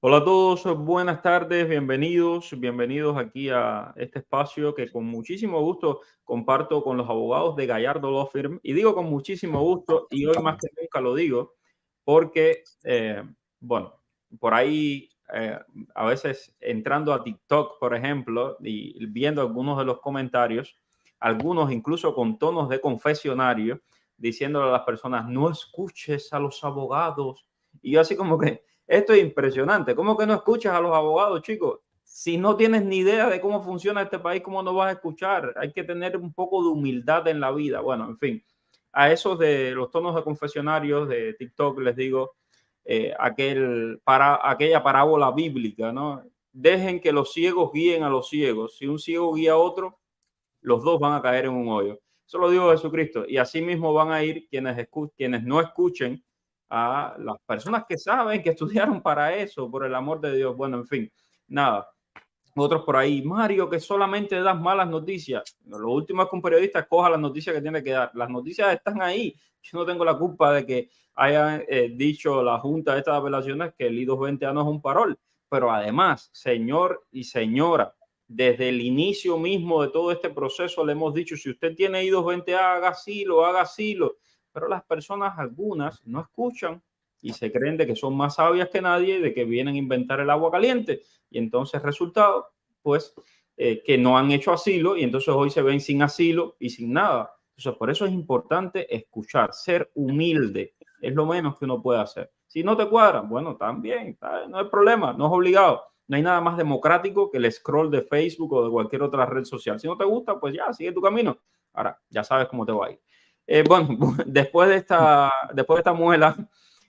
Hola a todos, buenas tardes, bienvenidos aquí a este espacio que con muchísimo gusto comparto con los abogados de Gallardo Law Firm. Y digo con muchísimo gusto, y hoy más que nunca lo digo, porque, bueno, por ahí a veces entrando a TikTok, por ejemplo, y viendo algunos de los comentarios, algunos incluso con tonos de confesionario, diciéndole a las personas, no escuches a los abogados. Y yo así como que esto es impresionante. ¿Cómo que no escuchas a los abogados, chicos? Si no tienes ni idea de cómo funciona este país, ¿cómo no vas a escuchar? Hay que tener un poco de humildad en la vida. Bueno, en fin, a esos de los tonos de confesionarios de TikTok les digo aquella parábola bíblica, ¿no? Dejen que los ciegos guíen a los ciegos. Si un ciego guía a otro, los dos van a caer en un hoyo. Eso lo dijo Jesucristo. Y así mismo van a ir quienes no escuchen a las personas que saben, que estudiaron para eso, por el amor de Dios. Bueno, en fin, nada. Otros por ahí, Mario, que solamente das malas noticias. Lo último es que un periodista escoja las noticias que tiene que dar. Las noticias están ahí. Yo no tengo la culpa de que haya dicho la Junta de estas apelaciones que el I-220A no es un parol. Pero además, señor y señora, desde el inicio mismo de todo este proceso le hemos dicho, si usted tiene I-220A, haga asilo, haga asilo. Pero las personas, algunas, no escuchan y se creen de que son más sabias que nadie, de que vienen a inventar el agua caliente. Y entonces, resultado, pues, que no han hecho asilo y entonces hoy se ven sin asilo y sin nada. Entonces, por eso es importante escuchar, ser humilde. Es lo menos que uno puede hacer. Si no te cuadran, bueno, también, no hay problema, no es obligado. No hay nada más democrático que el scroll de Facebook o de cualquier otra red social. Si no te gusta, pues ya, sigue tu camino. Ahora, ya sabes cómo te va a ir. Bueno, después de esta muela,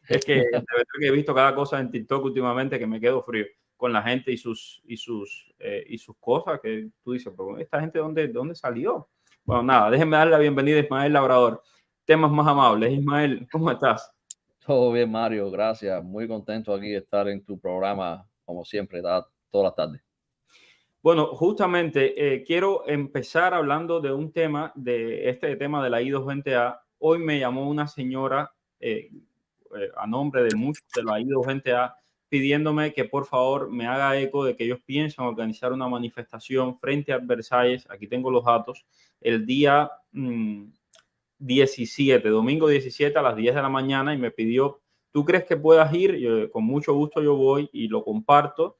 es que de verdad que he visto cada cosa en TikTok últimamente que me quedo frío con la gente y sus cosas que tú dices, pero esta gente ¿dónde salió? Bueno, nada, déjenme darle la bienvenida a Ismael Labrador. Temas más amables. Ismael, ¿cómo estás? Todo bien, Mario, gracias. Muy contento aquí de estar en tu programa, como siempre, todas las tardes. Bueno, justamente quiero empezar hablando de un tema, de este tema de la I-220A. Hoy me llamó una señora a nombre de muchos de la I-220A pidiéndome que por favor me haga eco de que ellos piensan organizar una manifestación frente a Versalles. Aquí tengo los datos. El día 17, domingo 17 a las 10 de la mañana y me pidió, ¿tú crees que puedas ir? Yo, con mucho gusto yo voy y lo comparto.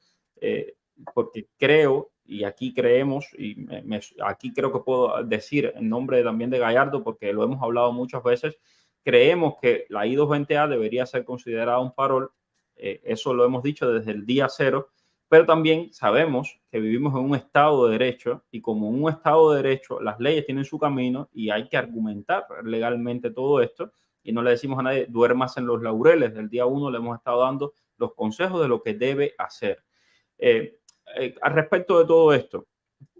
Porque creo, y aquí creemos, aquí creo que puedo decir en nombre también de Gallardo, porque lo hemos hablado muchas veces, creemos que la I-220A debería ser considerada un parol, eso lo hemos dicho desde el día cero, pero también sabemos que vivimos en un Estado de Derecho y como en un Estado de Derecho las leyes tienen su camino y hay que argumentar legalmente todo esto y no le decimos a nadie duermas en los laureles. Del día uno le hemos estado dando los consejos de lo que debe hacer. Eh, al respecto de todo esto,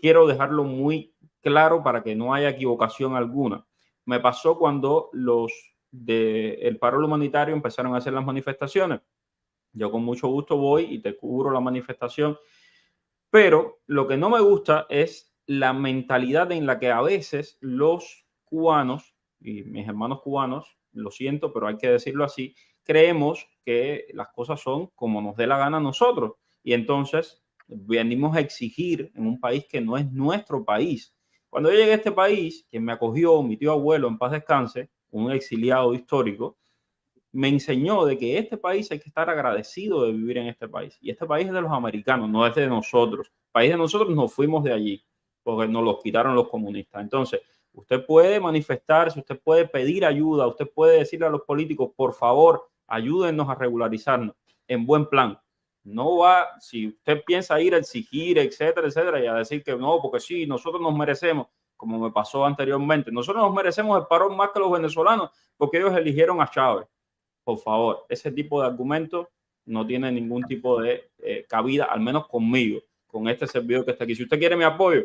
quiero dejarlo muy claro para que no haya equivocación alguna. Me pasó cuando los del paro humanitario empezaron a hacer las manifestaciones. Yo con mucho gusto voy y te cubro la manifestación, pero lo que no me gusta es la mentalidad en la que a veces los cubanos y mis hermanos cubanos, lo siento, pero hay que decirlo así, creemos que las cosas son como nos dé la gana a nosotros. Y entonces venimos a exigir en un país que no es nuestro país. Cuando yo llegué a este país, quien me acogió, mi tío abuelo, en paz descanse, un exiliado histórico, me enseñó de que este país hay que estar agradecido de vivir en este país. Y este país es de los americanos, no es de nosotros. El país de nosotros nos fuimos de allí porque nos los quitaron los comunistas. Entonces, usted puede manifestarse, usted puede pedir ayuda, usted puede decirle a los políticos, por favor, ayúdennos a regularizarnos en buen plan. No va, si usted piensa ir a exigir, etcétera, etcétera, y a decir que no, porque sí, nosotros nos merecemos, como me pasó anteriormente, nosotros nos merecemos el parón más que los venezolanos porque ellos eligieron a Chávez. Por favor, ese tipo de argumentos no tiene ningún tipo de cabida, al menos conmigo, con este servidor que está aquí. Si usted quiere mi apoyo,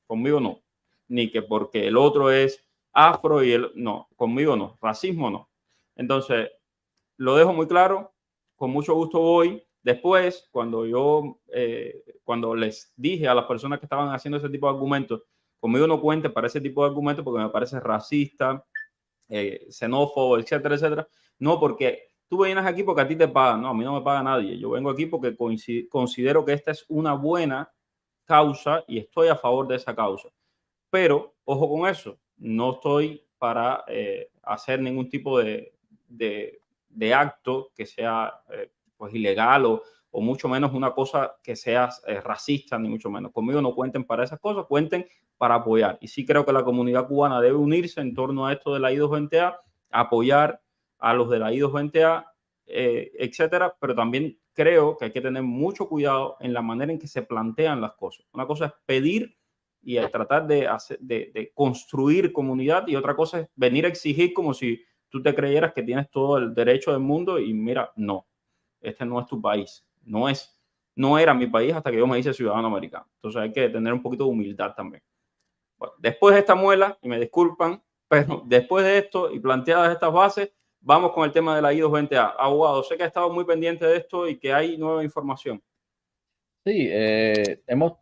conmigo no. Ni que porque el otro es afro y el no, conmigo no. Racismo no. Entonces, lo dejo muy claro. Con mucho gusto voy. Después, cuando les dije a las personas que estaban haciendo ese tipo de argumentos, conmigo no cuente para ese tipo de argumentos porque me parece racista, xenófobo, etcétera, etcétera. No, porque tú vienes aquí porque a ti te pagan. No, a mí no me paga nadie. Yo vengo aquí porque considero que esta es una buena causa y estoy a favor de esa causa. Pero, ojo con eso, no estoy para hacer ningún tipo de acto que sea pues ilegal o mucho menos una cosa que sea racista, ni mucho menos. Conmigo no cuenten para esas cosas, cuenten para apoyar. Y sí creo que la comunidad cubana debe unirse en torno a esto de la I220A, apoyar a los de la I220A, etcétera, pero también creo que hay que tener mucho cuidado en la manera en que se plantean las cosas. Una cosa es pedir y tratar de construir comunidad y otra cosa es venir a exigir como si tú te creyeras que tienes todo el derecho del mundo y mira, no, este no es tu país, no era mi país hasta que yo me hice ciudadano americano. Entonces hay que tener un poquito de humildad también. Bueno, después de esta muela, y me disculpan, pero después de esto y planteadas estas bases, vamos con el tema de la I220A. Abogado, sé que ha estado muy pendiente de esto y que hay nueva información. Sí, hemos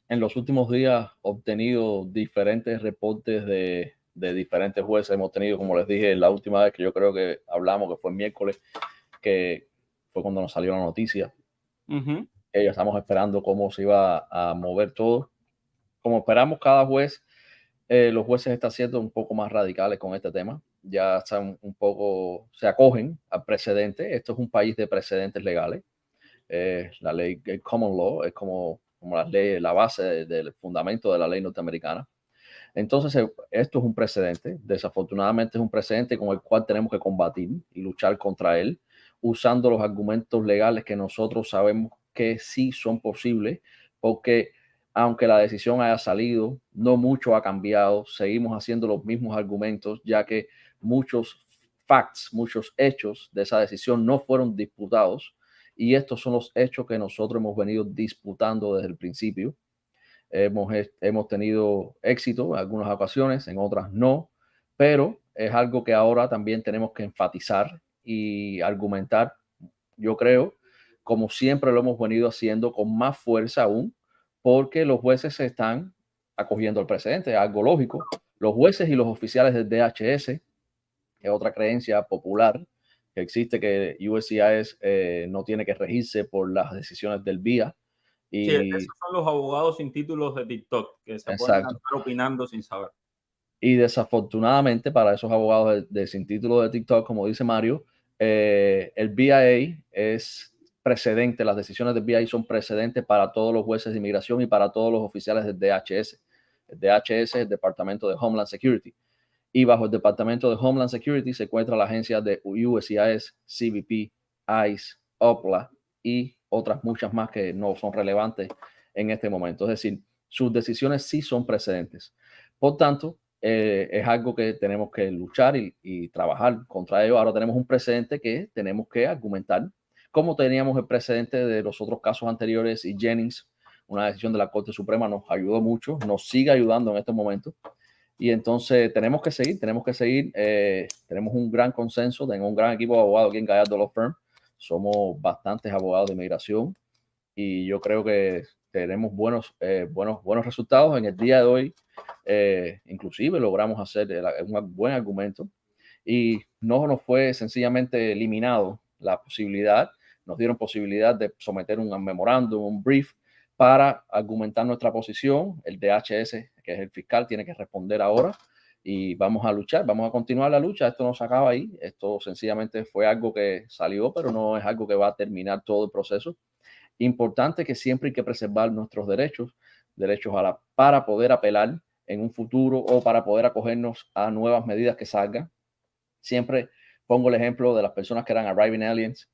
en los últimos días obtenido diferentes reportes de diferentes jueces. Hemos tenido, como les dije, la última vez que yo creo que hablamos, que fue el miércoles, que fue cuando nos salió la noticia. Estamos esperando cómo se iba a mover todo. Como esperamos cada juez, los jueces están siendo un poco más radicales con este tema. Ya están un poco, se acogen al precedente. Esto es un país de precedentes legales. La ley, el common law, es como la ley, la base del fundamento de la ley norteamericana. Entonces, esto es un precedente. Desafortunadamente es un precedente con el cual tenemos que combatir y luchar contra él, usando los argumentos legales que nosotros sabemos que sí son posibles, porque aunque la decisión haya salido, no mucho ha cambiado. Seguimos haciendo los mismos argumentos, ya que muchos facts, muchos hechos de esa decisión no fueron disputados. Y estos son los hechos que nosotros hemos venido disputando desde el principio. Hemos tenido éxito en algunas ocasiones, en otras no, pero es algo que ahora también tenemos que enfatizar y argumentar, yo creo, como siempre lo hemos venido haciendo, con más fuerza aún, porque los jueces se están acogiendo al precedente, es algo lógico. Los jueces y los oficiales del DHS, que es otra creencia popular que existe, que USCIS no tiene que regirse por las decisiones del BIA. Sí, Y esos son los abogados sin títulos de TikTok, que se pueden exacto. estar opinando sin saber. Y desafortunadamente para esos abogados sin título de TikTok, como dice Mario, el BIA es precedente, las decisiones del BIA son precedentes para todos los jueces de inmigración y para todos los oficiales del DHS. El DHS es el Departamento de Homeland Security. Y bajo el Departamento de Homeland Security se encuentra la agencia de USCIS, CBP, ICE, OPLA y otras muchas más que no son relevantes en este momento. Es decir, sus decisiones sí son precedentes. Por tanto, es algo que tenemos que luchar y trabajar contra ello. Ahora tenemos un precedente que tenemos que argumentar, como teníamos el precedente de los otros casos anteriores y Jennings, una decisión de la Corte Suprema nos ayudó mucho, nos sigue ayudando en este momento. Y entonces tenemos que seguir. Tenemos un gran consenso, tenemos un gran equipo de abogados aquí en Gallardo Law Firm. Somos bastantes abogados de inmigración y yo creo que tenemos buenos resultados. En el día de hoy, inclusive logramos hacer un buen argumento y no nos fue sencillamente eliminado la posibilidad, nos dieron posibilidad de someter un memorándum, un brief para argumentar nuestra posición. El DHS, que es el fiscal, tiene que responder ahora y vamos a luchar, vamos a continuar la lucha. Esto no se acaba ahí, esto sencillamente fue algo que salió, pero no es algo que va a terminar todo el proceso. Importante que siempre hay que preservar nuestros derechos para poder apelar en un futuro o para poder acogernos a nuevas medidas que salgan. Siempre pongo el ejemplo de las personas que eran arriving aliens,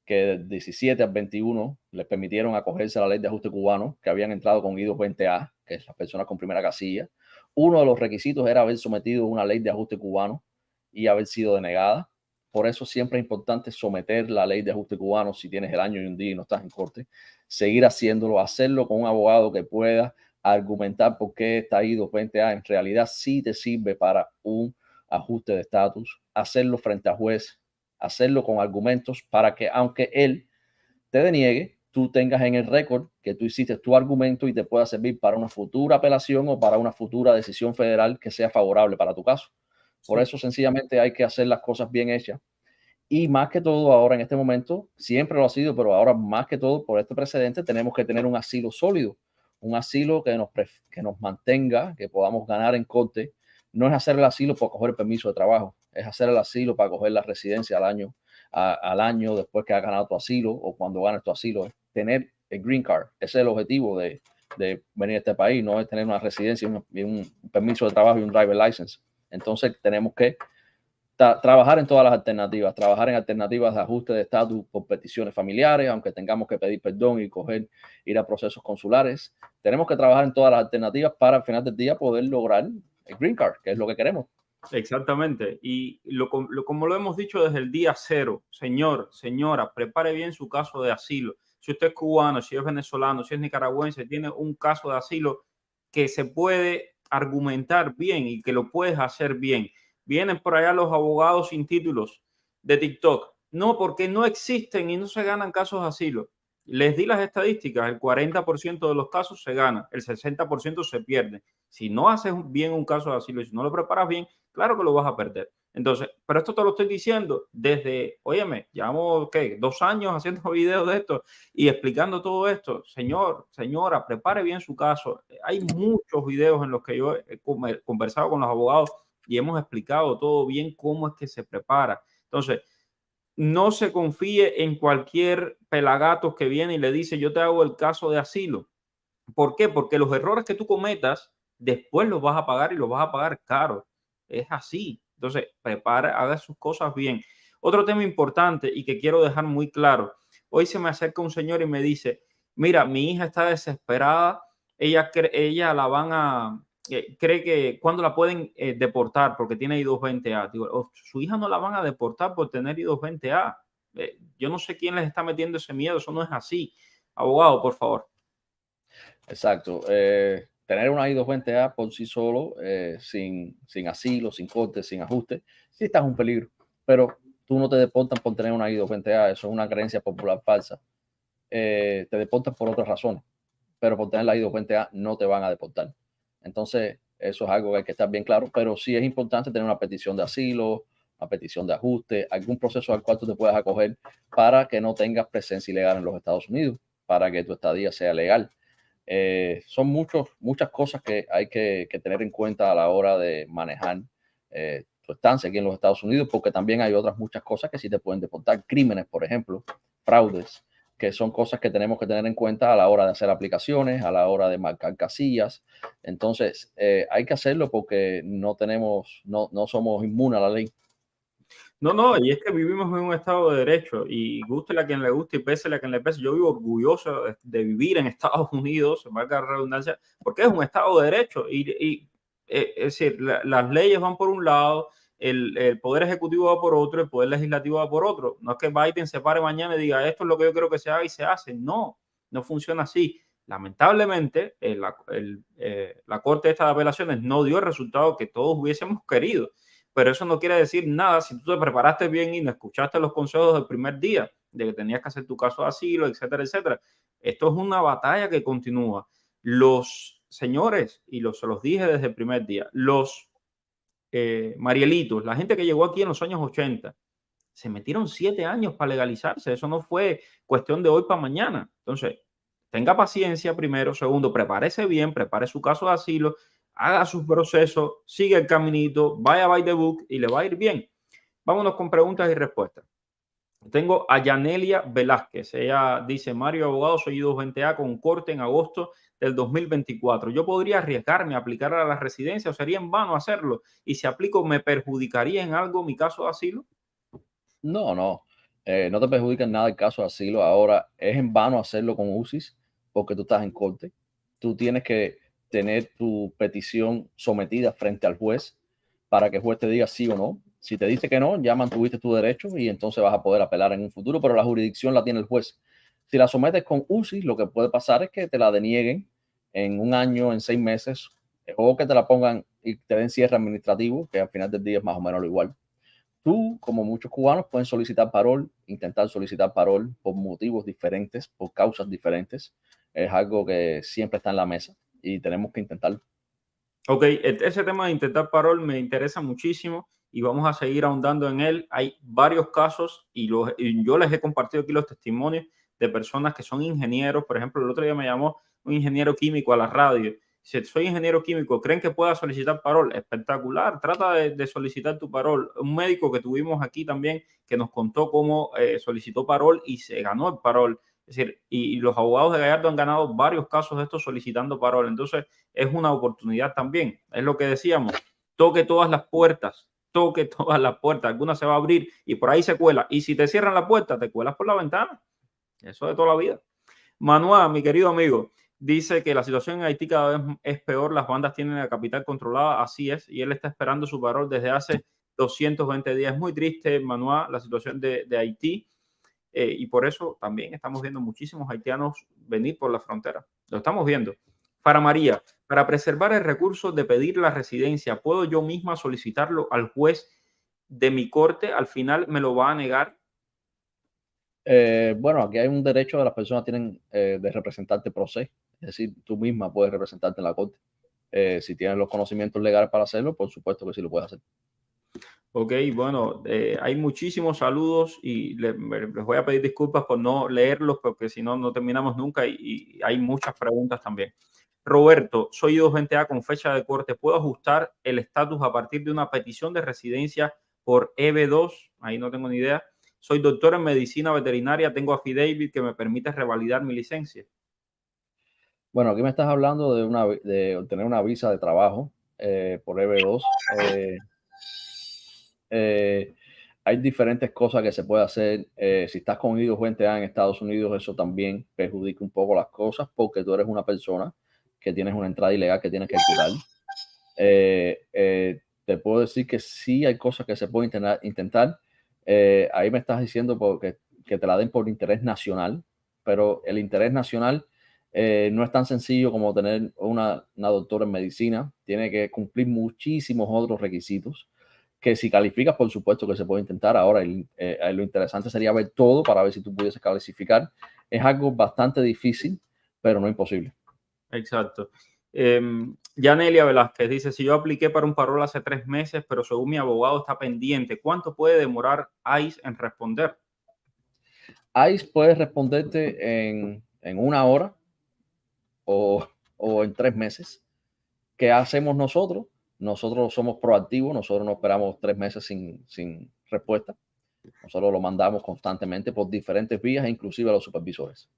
que del 17 al 21 les permitieron acogerse a la ley de ajuste cubano, que habían entrado con I-220A, que es las personas con primera casilla. Uno de los requisitos era haber sometido a una ley de ajuste cubano y haber sido denegada. Por eso siempre es importante someter la ley de ajuste cubano si tienes el año y un día y no estás en corte. Seguir haciéndolo, hacerlo con un abogado que pueda argumentar por qué esta I-220A en realidad sí te sirve para un ajuste de estatus, hacerlo frente a juez, hacerlo con argumentos para que aunque él te deniegue, tú tengas en el récord que tú hiciste tu argumento y te pueda servir para una futura apelación o para una futura decisión federal que sea favorable para tu caso. Por eso sencillamente hay que hacer las cosas bien hechas Y más que todo ahora en este momento, siempre lo ha sido, pero ahora más que todo por este precedente tenemos que tener un asilo sólido, un asilo que nos mantenga, que podamos ganar en corte. No es hacer el asilo para coger el permiso de trabajo, es hacer el asilo para coger la residencia al año después que has ganado tu asilo o cuando ganes tu asilo. Tener el green card, ese es el objetivo de venir a este país, no es tener una residencia y un permiso de trabajo y un driver license. Entonces tenemos que trabajar en todas las alternativas, trabajar en alternativas de ajuste de estatus por peticiones familiares, aunque tengamos que pedir perdón y ir a procesos consulares. Tenemos que trabajar en todas las alternativas para al final del día poder lograr el green card, que es lo que queremos. Exactamente. Y como lo hemos dicho desde el día cero, señor, señora, prepare bien su caso de asilo. Si usted es cubano, si es venezolano, si es nicaragüense, tiene un caso de asilo que se puede argumentar bien y que lo puedes hacer bien. Vienen por allá los abogados sin títulos de TikTok. No, porque no existen y no se ganan casos de asilo. Les di las estadísticas, el 40% de los casos se gana, el 60% se pierde. Si no haces bien un caso de asilo y si no lo preparas bien, claro que lo vas a perder. Entonces, pero esto te lo estoy diciendo desde, óyeme, llevamos, ¿qué? 2 años haciendo videos de esto y explicando todo esto. Señor, señora, prepare bien su caso. Hay muchos videos en los que yo he conversado con los abogados y hemos explicado todo bien cómo es que se prepara. Entonces, no se confíe en cualquier pelagato que viene y le dice, yo te hago el caso de asilo. ¿Por qué? Porque los errores que tú cometas, después los vas a pagar y los vas a pagar caro. Es así. Entonces, prepara, haga sus cosas bien. Otro tema importante y que quiero dejar muy claro. Hoy se me acerca un señor y me dice, mira, mi hija está desesperada, ella la van a, cree que cuando la pueden deportar porque tiene I-220A. Digo, "Oh, su hija no la van a deportar por tener I-220A. Yo no sé quién les está metiendo ese miedo, eso no es así. Abogado, por favor. Exacto. Tener una I-220A por sí solo, sin asilo, sin corte, sin ajuste, sí estás un peligro. Pero tú no te deportan por tener una I-220A, eso es una creencia popular falsa. Te deportan por otras razones, pero por tener la I-220A no te van a deportar. Entonces, eso es algo que hay que estar bien claro, pero sí es importante tener una petición de asilo, una petición de ajuste, algún proceso al cual tú te puedas acoger para que no tengas presencia ilegal en los Estados Unidos, para que tu estadía sea legal. Son muchas cosas que hay que tener en cuenta a la hora de manejar tu estancia aquí en los Estados Unidos, porque también hay otras muchas cosas que sí te pueden deportar, crímenes, por ejemplo, fraudes, que son cosas que tenemos que tener en cuenta a la hora de hacer aplicaciones, a la hora de marcar casillas. Entonces, hay que hacerlo porque no somos inmunes a la ley. No, no, y es que vivimos en un estado de derecho y guste a quien le guste y pese a quien le pese. Yo vivo orgulloso de vivir en Estados Unidos, valga la redundancia, porque es un estado de derecho es decir, las leyes van por un lado, el poder ejecutivo va por otro, el poder legislativo va por otro. No es que Biden se pare mañana y diga esto es lo que yo creo que se haga y se hace. No, no funciona así. Lamentablemente, la Corte esta de Apelaciones no dio el resultado que todos hubiésemos querido, pero eso no quiere decir nada si tú te preparaste bien y no escuchaste los consejos del primer día de que tenías que hacer tu caso de asilo, etcétera, etcétera. Esto es una batalla que continúa. Los señores, y se los dije desde el primer día, los Marielitos, la gente que llegó aquí en los años 80, se metieron 7 años para legalizarse. Eso no fue cuestión de hoy para mañana. Entonces, tenga paciencia primero. Segundo, prepárese bien, prepare su caso de asilo, haga sus procesos, sigue el caminito, vaya by the book y le va a ir bien. Vámonos con preguntas y respuestas. Tengo a Yanelia Velázquez. Ella dice, Mario Abogado, soy I-220A con corte en agosto del 2024. ¿Yo podría arriesgarme a aplicar a la residencia o sería en vano hacerlo? Y si aplico, ¿me perjudicaría en algo mi caso de asilo? No te perjudica en nada el caso de asilo. Ahora es en vano hacerlo con UCIS porque tú estás en corte. Tú tienes que tener tu petición sometida frente al juez para que el juez te diga sí o no. Si te dice que no, ya mantuviste tu derecho y entonces vas a poder apelar en un futuro, pero la jurisdicción la tiene el juez. Si la sometes con UCIS, lo que puede pasar es que te la denieguen en un año, en 6 meses, o que te la pongan y te den cierre administrativo, que al final del día es más o menos lo igual. Tú, como muchos cubanos, pueden solicitar parol, intentar solicitar parol por motivos diferentes, por causas diferentes. Es algo que siempre está en la mesa y tenemos que intentarlo. Ok, ese tema de intentar parol me interesa muchísimo y vamos a seguir ahondando en él. Hay varios casos y yo les he compartido aquí los testimonios de personas que son ingenieros. Por ejemplo, el otro día me llamó un ingeniero químico a la radio. Si soy ingeniero químico, ¿creen que pueda solicitar parol? Espectacular, trata de solicitar tu parol. Un médico que tuvimos aquí también que nos contó cómo solicitó parol y se ganó el parol. Es decir, y los abogados de Gallardo han ganado varios casos de estos solicitando parol. Entonces, es una oportunidad también. Es lo que decíamos, toque todas las puertas, alguna se va a abrir y por ahí se cuela. Y si te cierran la puerta, te cuelas por la ventana. Eso de toda la vida. Manuel, mi querido amigo, dice que la situación en Haití cada vez es peor, las bandas tienen la capital controlada, así es, y él está esperando su parol desde hace 220 días. Es muy triste, Manuel, la situación de Haití, y por eso también estamos viendo muchísimos haitianos venir por la frontera. Lo estamos viendo. Para María, para preservar el recurso de pedir la residencia, ¿puedo yo misma solicitarlo al juez de mi corte? Al final me lo va a negar. Bueno, aquí hay un derecho de las personas tienen de representarte pro se, es decir, tú misma puedes representarte en la corte. Si tienes los conocimientos legales para hacerlo, por supuesto que sí lo puedes hacer. Ok, bueno, hay muchísimos saludos y les voy a pedir disculpas por no leerlos porque si no, no terminamos nunca y hay muchas preguntas también. Roberto, soy I220A con fecha de corte. ¿Puedo ajustar el estatus a partir de una petición de residencia por EB2? Ahí no tengo ni idea. Soy doctor en medicina veterinaria, tengo affidavit que me permite revalidar mi licencia. Bueno, aquí me estás hablando de obtener una visa de trabajo por EB2. Hay diferentes cosas que se puede hacer. Si estás con I220A en Estados Unidos, eso también perjudica un poco las cosas porque tú eres una persona que tienes una entrada ilegal que tienes que cuidar. Te puedo decir que sí hay cosas que se pueden intentar. Ahí me estás diciendo que te la den por interés nacional, pero el interés nacional no es tan sencillo como tener una doctora en medicina. Tiene que cumplir muchísimos otros requisitos que si calificas, por supuesto que se puede intentar. Ahora, lo interesante sería ver todo para ver si tú pudieses clasificar. Es algo bastante difícil, pero no imposible. Exacto. Yanelia Velázquez dice, si yo apliqué para un parol hace 3 meses, pero según mi abogado está pendiente, ¿cuánto puede demorar ICE en responder? ICE puede responderte en 1 hora o en 3 meses. ¿Qué hacemos nosotros? Nosotros somos proactivos, nosotros no esperamos 3 meses sin respuesta. Nosotros lo mandamos constantemente por diferentes vías, inclusive a los supervisores.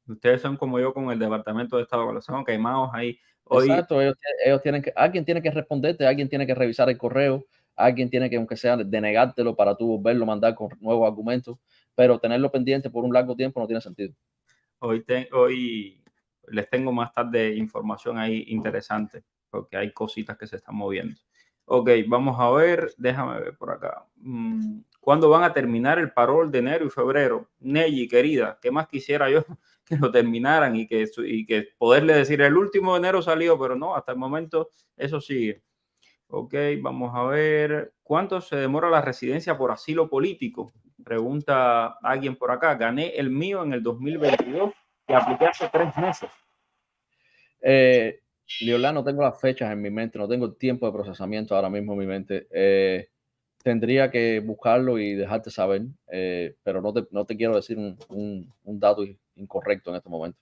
Ustedes son como yo con el Departamento de Estado, son quemados ahí. Hoy, Exacto, ellos tienen que, alguien tiene que responderte, alguien tiene que revisar el correo, alguien tiene que, aunque sea, denegártelo para tú volverlo a mandar con nuevos argumentos, pero tenerlo pendiente por un largo tiempo no tiene sentido. hoy les tengo más tarde información ahí interesante, porque hay cositas que se están moviendo. Ok, vamos a ver, déjame ver por acá. ¿Cuándo van a terminar el parol de enero y febrero? Nelly, querida, ¿qué más quisiera yo que lo terminaran y que poderle decir el último de enero salió, pero no, hasta el momento eso sigue. Ok, vamos a ver. ¿Cuánto se demora la residencia por asilo político? Pregunta alguien por acá. Gané el mío en el 2022 y apliqué hace 3 meses. Leolá, no tengo las fechas en mi mente, no tengo el tiempo de procesamiento ahora mismo en mi mente. Tendría que buscarlo y dejarte saber, pero no te quiero decir un dato incorrecto en este momento.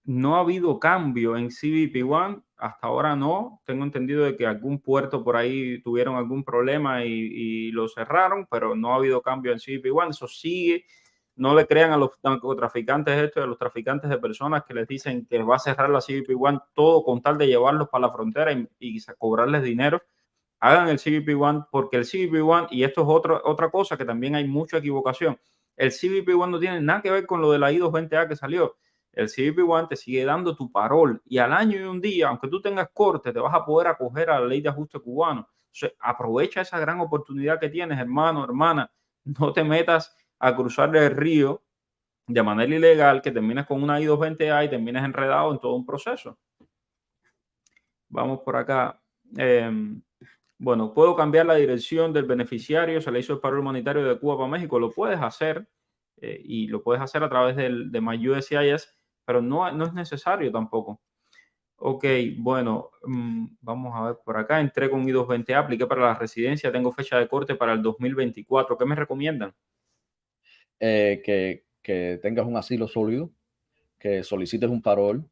No ha habido cambio en CBP One, hasta ahora no. Tengo entendido de que algún puerto por ahí tuvieron algún problema y lo cerraron, pero no ha habido cambio en CBP One. Eso sigue. No le crean a los narcotraficantes esto y a los traficantes de personas que les dicen que va a cerrar la CBP One todo con tal de llevarlos para la frontera y cobrarles dinero. Hagan el CBP One porque el CBP One, y esto es otra cosa que también hay mucha equivocación, el CBP One no tiene nada que ver con lo de la I-220A que salió. El CBP One te sigue dando tu parol y al año y un día, aunque tú tengas corte, te vas a poder acoger a la ley de ajuste cubano. Entonces, aprovecha esa gran oportunidad que tienes, hermano, hermana. No te metas a cruzar el río de manera ilegal, que termines con una I-220A y termines enredado en todo un proceso. Vamos por acá. Bueno, ¿puedo cambiar la dirección del beneficiario? Se le hizo el parol humanitario de Cuba para México. Lo puedes hacer y lo puedes hacer a través de MyUSCIS, pero no es necesario tampoco. Ok, bueno, vamos a ver por acá. Entré con I-220A, apliqué para la residencia, tengo fecha de corte para el 2024. ¿Qué me recomiendan? Que tengas un asilo sólido, que solicites un parol,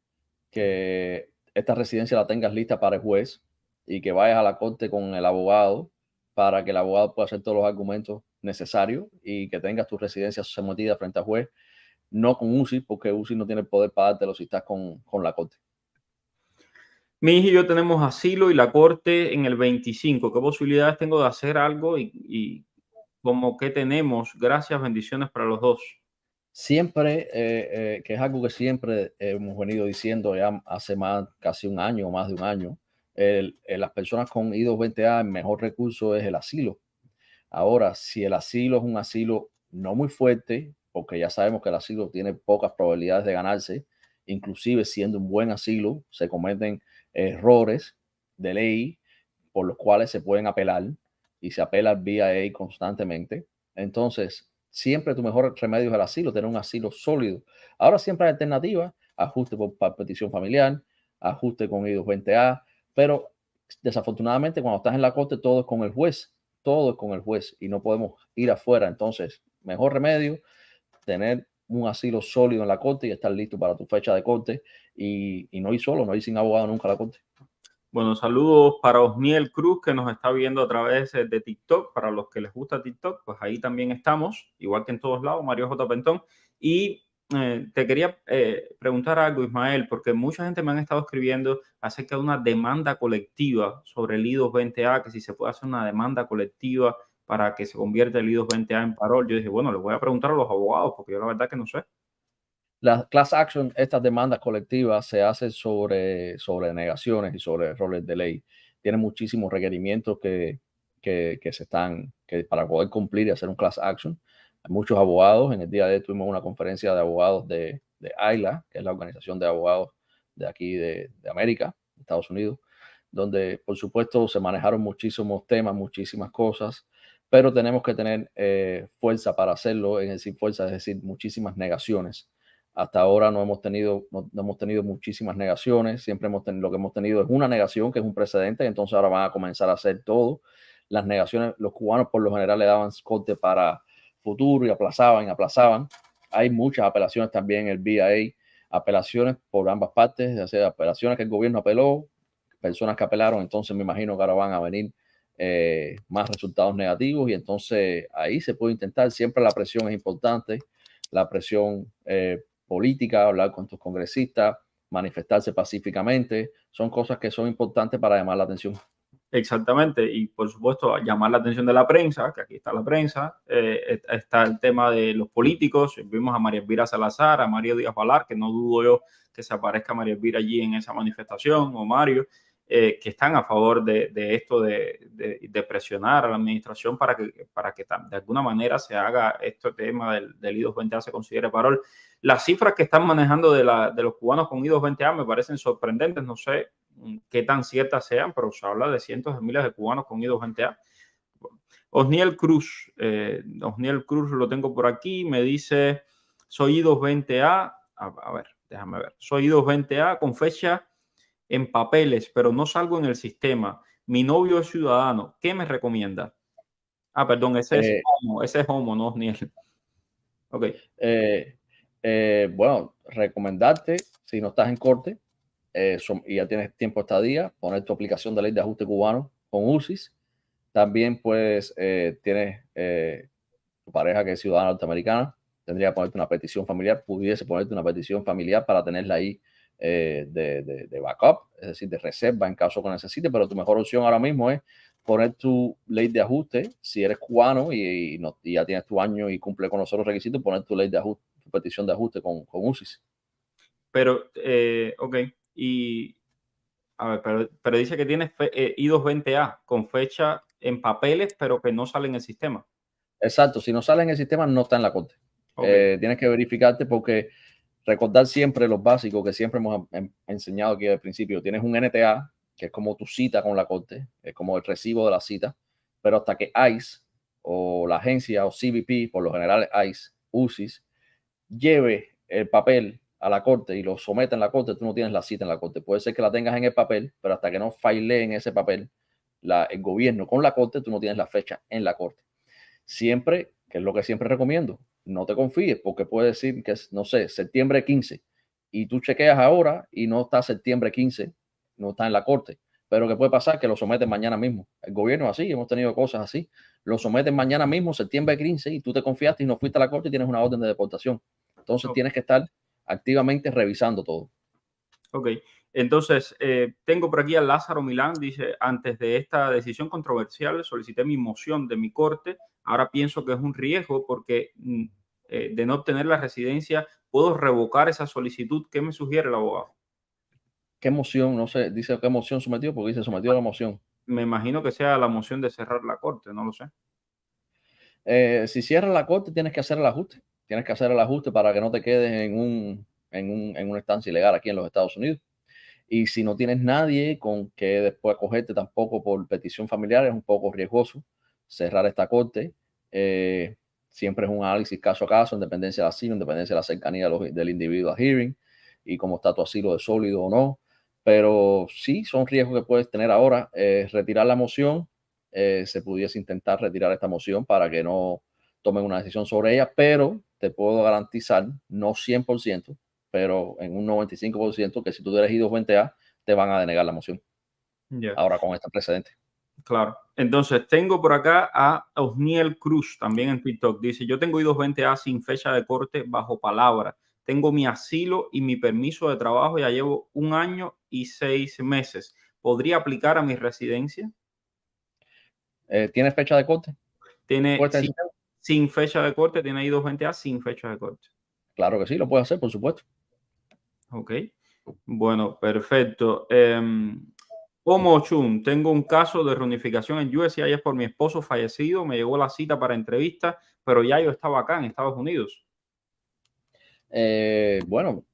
que esta residencia la tengas lista para el juez y que vayas a la corte con el abogado para que el abogado pueda hacer todos los argumentos necesarios y que tengas tu residencia sometida frente al juez, no con UCI, porque UCI no tiene el poder para dártelo si estás con la corte. Mi hija y yo tenemos asilo y la corte en el 25. ¿Qué posibilidades tengo de hacer algo y como que tenemos? Gracias, bendiciones para los dos. Siempre, que es algo que siempre hemos venido diciendo ya hace más, casi un año o más de un año, las personas con I-220A, el mejor recurso es el asilo. Ahora, si el asilo es un asilo no muy fuerte, porque ya sabemos que el asilo tiene pocas probabilidades de ganarse, inclusive siendo un buen asilo, se cometen errores de ley por los cuales se pueden apelar y se apela al BIA constantemente. Entonces, siempre tu mejor remedio es el asilo, tener un asilo sólido. Ahora siempre hay alternativas, ajuste por petición familiar, ajuste con I-220A, pero desafortunadamente cuando estás en la corte todo es con el juez, todo es con el juez y no podemos ir afuera. Entonces, mejor remedio, tener un asilo sólido en la corte y estar listo para tu fecha de corte y no ir solo, no ir sin abogado nunca a la corte. Bueno, saludos para Osniel Cruz, que nos está viendo a través de TikTok. Para los que les gusta TikTok, pues ahí también estamos, igual que en todos lados, Mario J. Pentón. Y te quería preguntar algo, Ismael, porque mucha gente me han estado escribiendo acerca de una demanda colectiva sobre el I-220A, que si se puede hacer una demanda colectiva para que se convierta el I-220A en parol. Yo dije, bueno, les voy a preguntar a los abogados, porque yo la verdad que no sé. La class action, estas demandas colectivas se hacen sobre negaciones y sobre errores de ley. Tienen muchísimos requerimientos que se están, que para poder cumplir y hacer un class action. Hay muchos abogados. En el día de hoy tuvimos una conferencia de abogados de AILA, que es la organización de abogados de aquí de América, de Estados Unidos, donde por supuesto se manejaron muchísimos temas, muchísimas cosas, pero tenemos que tener fuerza para hacerlo, es decir, fuerza, es decir, muchísimas negaciones. Hasta ahora no hemos tenido muchísimas negaciones, siempre lo que hemos tenido es una negación, que es un precedente, entonces ahora van a comenzar a hacer todo. Las negaciones, los cubanos por lo general le daban corte para futuro y aplazaban. Hay muchas apelaciones también en el BIA, apelaciones por ambas partes, ya sea apelaciones que el gobierno apeló, personas que apelaron, entonces me imagino que ahora van a venir más resultados negativos y entonces ahí se puede intentar. Siempre la presión es importante, la presión política, hablar con tus congresistas, manifestarse pacíficamente, son cosas que son importantes para llamar la atención. Exactamente, y por supuesto llamar la atención de la prensa, que aquí está la prensa, está el tema de los políticos, vimos a María Elvira Salazar, a Mario Díaz Balar, que no dudo yo que se aparezca María Elvira allí en esa manifestación, o Mario, que están a favor de esto, de presionar a la administración para que de alguna manera se haga este tema del I-220A se considere parol. Las cifras que están manejando de los cubanos con I-220A me parecen sorprendentes, no sé qué tan ciertas sean, pero se habla de cientos de miles de cubanos con I-220A. Osniel Cruz lo tengo por aquí, me dice, soy I-220A, a ver, déjame ver, soy I-220A con fecha en papeles, pero no salgo en el sistema. Mi novio es ciudadano, ¿qué me recomienda? Ah, perdón, ese es homo, no Osniel. Ok. Bueno, recomendarte, si no estás en corte y ya tienes tiempo estadía, poner tu aplicación de ley de ajuste cubano con UCIS. También pues tienes tu pareja que es ciudadana norteamericana, tendría que ponerte una petición familiar, pudiese ponerte una petición familiar para tenerla ahí de backup, es decir, de reserva en caso que necesite, pero tu mejor opción ahora mismo es poner tu ley de ajuste, si eres cubano y ya tienes tu año y cumple con los otros requisitos, poner tu ley de ajuste, tu petición de ajuste con UCIS. Pero, ok, y a ver, pero dice que tiene I-220A con fecha en papeles, pero que no sale en el sistema. Exacto, si no sale en el sistema, no está en la corte. Okay. Tienes que verificarte porque recordar siempre los básicos que siempre hemos enseñado aquí al principio. Tienes un NTA, que es como tu cita con la corte, es como el recibo de la cita, pero hasta que ICE o la agencia o CBP, por lo general ICE, UCIS, lleve el papel a la corte y lo somete en la corte, tú no tienes la cita en la corte. Puede ser que la tengas en el papel, pero hasta que no en ese papel el gobierno con la corte, tú no tienes la fecha en la corte. Siempre, que es lo que siempre recomiendo, no te confíes porque puede decir que es, no sé, septiembre 15 y tú chequeas ahora y no está septiembre 15, no está en la corte. Pero ¿qué puede pasar? Que lo someten mañana mismo. El gobierno es así, hemos tenido cosas así. Lo someten mañana mismo, septiembre 15, y tú te confiaste y no fuiste a la corte y tienes una orden de deportación. Entonces tienes que estar activamente revisando todo. Ok, entonces tengo por aquí a Lázaro Milán, dice, antes de esta decisión controversial solicité mi moción de mi corte, ahora pienso que es un riesgo porque de no obtener la residencia, ¿puedo revocar esa solicitud? ¿Qué me sugiere el abogado? ¿Qué moción? No sé, dice qué moción sometió porque dice sometió la moción. Me imagino que sea la moción de cerrar la corte, no lo sé. Si cierras la corte, tienes que hacer el ajuste. Tienes que hacer el ajuste para que no te quedes en una estancia ilegal aquí en los Estados Unidos. Y si no tienes nadie con que después acogerte tampoco por petición familiar, es un poco riesgoso cerrar esta corte. Siempre es un análisis caso a caso, en dependencia del asilo, en dependencia de la cercanía del individuo a hearing y cómo está tu asilo de sólido o no. Pero sí, son riesgos que puedes tener ahora. Retirar la moción, se pudiese intentar retirar esta moción para que no tomen una decisión sobre ella, pero te puedo garantizar, no 100%, pero en un 95% que si tú eres I-220A, te van a denegar la moción. Ya. Ahora con este precedente. Claro. Entonces, tengo por acá a Osniel Cruz, también en TikTok. Dice, yo tengo I-220A sin fecha de corte bajo palabra. Tengo mi asilo y mi permiso de trabajo. Ya llevo 1 año y 6 meses. ¿Podría aplicar a mi residencia? ¿Tienes fecha de corte? Tiene ¿Puesta en sistema? sin fecha de corte, tiene I-220A sin fecha de corte. Claro que sí, lo puedes hacer, por supuesto. Ok. Bueno, perfecto. Omo Chun, tengo un caso de reunificación en USCIS por mi esposo fallecido. Me llegó la cita para entrevista, pero ya yo estaba acá en Estados Unidos. Bueno,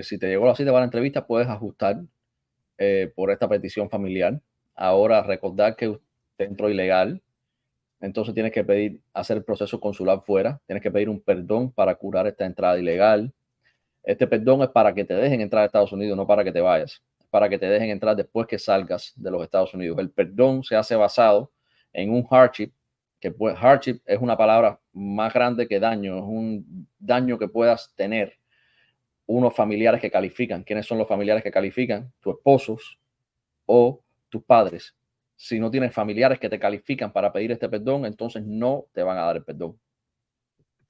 si te llegó la cita para la entrevista, puedes ajustar por esta petición familiar. Ahora, recordar que usted entró ilegal, entonces tienes que pedir, hacer el proceso consular fuera, tienes que pedir un perdón para curar esta entrada ilegal. Este perdón es para que te dejen entrar a Estados Unidos, no para que te vayas, para que te dejen entrar después que salgas de los Estados Unidos. El perdón se hace basado en un hardship, que hardship es una palabra más grande que daño, es un daño que puedas tener unos familiares que califican. ¿Quiénes son los familiares que califican? Tus esposos o tus padres. Si no tienes familiares que te califican para pedir este perdón, entonces no te van a dar el perdón.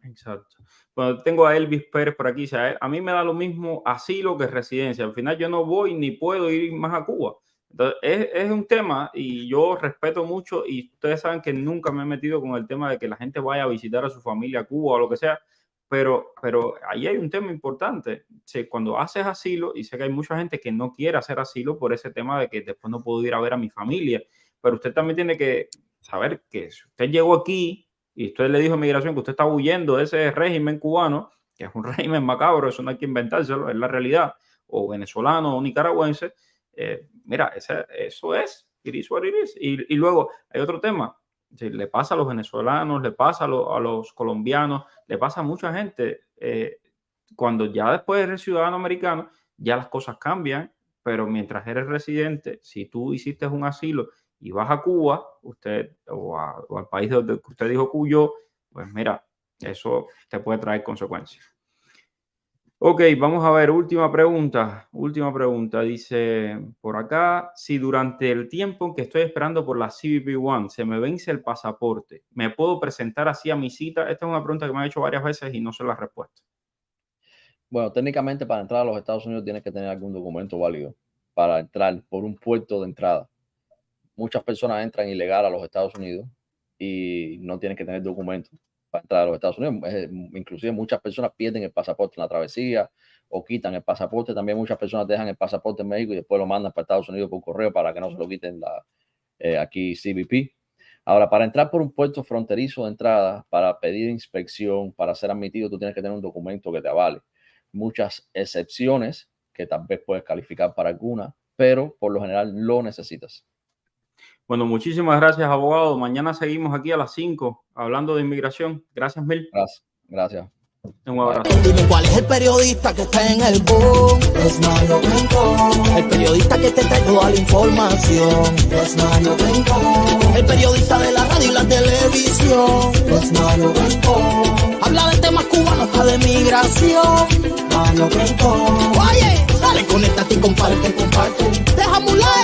Exacto. Bueno, tengo a Elvis Pérez por aquí. O sea, a mí me da lo mismo asilo que residencia. Al final yo no voy ni puedo ir más a Cuba. Entonces, es un tema y yo respeto mucho y ustedes saben que nunca me he metido con el tema de que la gente vaya a visitar a su familia a Cuba o lo que sea, pero ahí hay un tema importante. Cuando haces asilo, y sé que hay mucha gente que no quiere hacer asilo por ese tema de que después no puedo ir a ver a mi familia, pero usted también tiene que saber que si usted llegó aquí y usted le dijo a Migración que usted está huyendo de ese régimen cubano, que es un régimen macabro, eso no hay que inventárselo, es la realidad, o venezolano o nicaragüense, mira, eso es, it is what it is. Y luego hay otro tema, si le pasa a los venezolanos, le pasa a los colombianos, le pasa a mucha gente, cuando ya después eres ciudadano americano, ya las cosas cambian, pero mientras eres residente, si tú hiciste un asilo y vas a Cuba, usted o al país donde usted dijo Cuyo, pues mira, eso te puede traer consecuencias. Ok, vamos a ver, última pregunta. Última pregunta. Dice por acá, si durante el tiempo que estoy esperando por la CBP One se me vence el pasaporte, ¿me puedo presentar así a mi cita? Esta es una pregunta que me han hecho varias veces y no sé la respuesta. Bueno, técnicamente para entrar a los Estados Unidos tienes que tener algún documento válido para entrar por un puerto de entrada. Muchas personas entran ilegal a los Estados Unidos y no tienen que tener documentos para entrar a los Estados Unidos. Inclusive muchas personas pierden el pasaporte en la travesía o quitan el pasaporte. También muchas personas dejan el pasaporte en México y después lo mandan para Estados Unidos por correo para que no se lo quiten aquí CBP. Ahora, para entrar por un puerto fronterizo de entrada, para pedir inspección, para ser admitido, tú tienes que tener un documento que te avale. Muchas excepciones que tal vez puedes calificar para alguna, pero por lo general lo necesitas. Bueno, muchísimas gracias, abogado. Mañana seguimos aquí a las 5 hablando de inmigración. Gracias mil. Gracias. Gracias. Un abrazo. Dime cuál es el periodista que está en el boom. Es Mario Rincón. El periodista que te trae toda la información. Es Mario Rincón. El periodista de la radio y la televisión. Es Mario Rincón. Habla de temas cubanos, hasta de migración. Mario Rincón. Oye, dale, conéctate y comparte. Déjame un like.